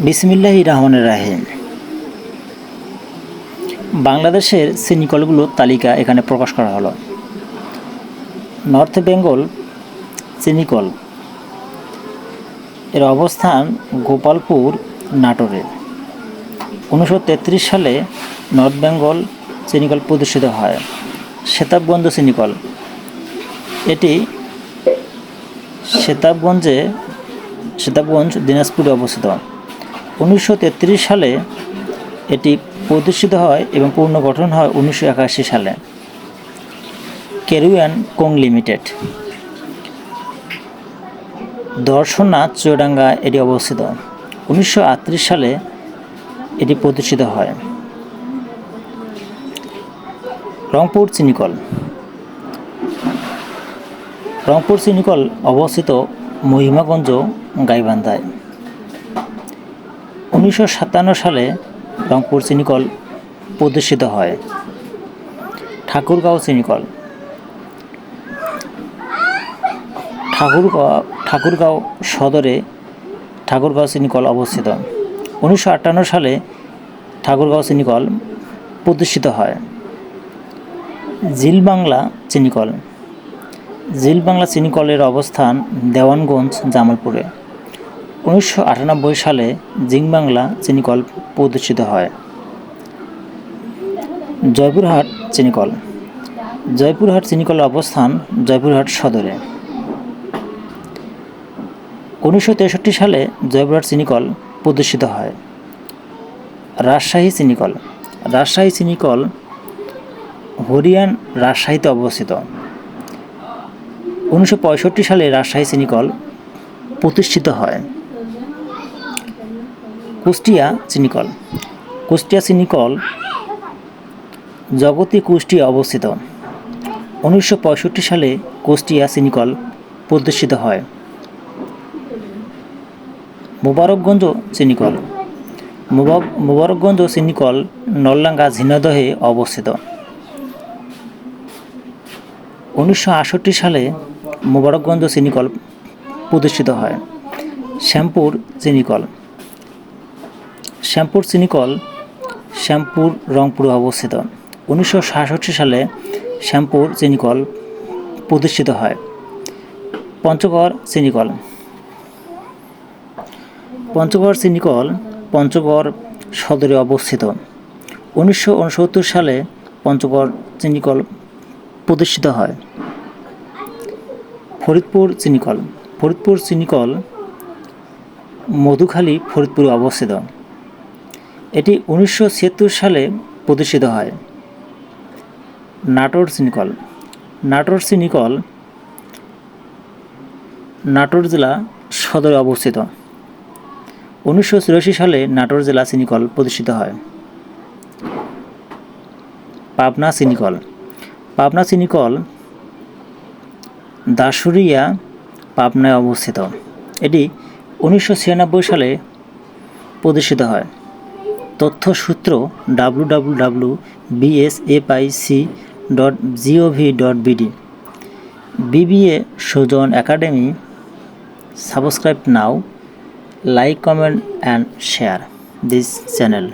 বিসমিল্লাহির রহমানির রহিম। বাংলাদেশের চিনিকলগুলোর তালিকা এখানে প্রকাশ করা হলো। নর্থ বেঙ্গল চিনিকল এর অবস্থান গোপালপুর, নাটোরে। 1933 সালে নর্থ বেঙ্গল চিনিকল প্রতিষ্ঠিত হয়। সেতাবগঞ্জ চিনিকল, এটি সেতাবগঞ্জ দিনাজপুরে অবস্থিত। 1933 সালে এটি প্রতিষ্ঠিত হয় এবং পুনর্গঠন হয় 1981 সালে। কেরুয়ান কোং লিমিটেড, দর্শনা চুয়াডাঙ্গা এটি অবস্থিত। 1938 সালে এটি প্রতিষ্ঠিত হয়। রংপুর চিনিকল অবস্থিত মহিমাগঞ্জ, গাইবান্ধায়। 1957 সালে রংপুর চিনিকল প্রতিষ্ঠিত হয়। ঠাকুরগাঁও চিনিকল, ঠাকুরগাঁও সদরে ঠাকুরগাঁও চিনিকল অবস্থিত। 1958 সালে ঠাকুরগাঁও চিনিকল প্রতিষ্ঠিত হয়। জিলবাংলা চিনিকলের অবস্থান দেওয়ানগঞ্জ, জামালপুরে। 1998 সালে জিলবাংলা চিনিকল প্রতিষ্ঠিত হয়। জয়পুরহাট চিনিকলের অবস্থান জয়পুরহাট সদরে। 1963 সালে জয়পুরহাট চিনিকল প্রতিষ্ঠিত হয়। রাজশাহী চিনিকল হরিয়ান, রাজশাহীতে অবস্থিত। 1965 সালে রাজশাহী চিনিকল প্রতিষ্ঠিত হয়। কুষ্টিয়া চিনিকল জগতী, কুষ্টিয়া অবস্থিত। 1965 সালে কুষ্টিয়া চিনিকল প্রতিষ্ঠিত হয়। মোবারকগঞ্জ চিনিকল নলডাঙ্গা, ঝিনাইদহে অবস্থিত। 1968 সালে মোবারকগঞ্জ চিনিকল প্রতিষ্ঠিত হয়। শ্যামপুর শ্যামপুর রংপুরে অবস্থিত। 1966 সালে শ্যামপুর চিনিকল প্রতিষ্ঠিত হয়। পঞ্চগড় চিনিকল পঞ্চগড় সদরে অবস্থিত। 1969 সালে পঞ্চগড় চিনিকল প্রতিষ্ঠিত হয়। ফরিদপুর চিনিকল মধুখালী, ফরিদপুরে অবস্থিত। এটি 1976 সালে প্রতিষ্ঠিত হয়। নাটোর চিনিকল নাটোর জেলা সদরে অবস্থিত। 1984 সালে নাটোর জেলা চিনিকল প্রতিষ্ঠিত হয়। পাবনা চিনিকল দাসুরিয়া, পাবনায় অবস্থিত। এটি 1996 সালে প্রতিষ্ঠিত হয়। তথ্যসূত্র www.bsfic.gov.bd। BBA Sujan academy. Subscribe now, like, comment and share this channel.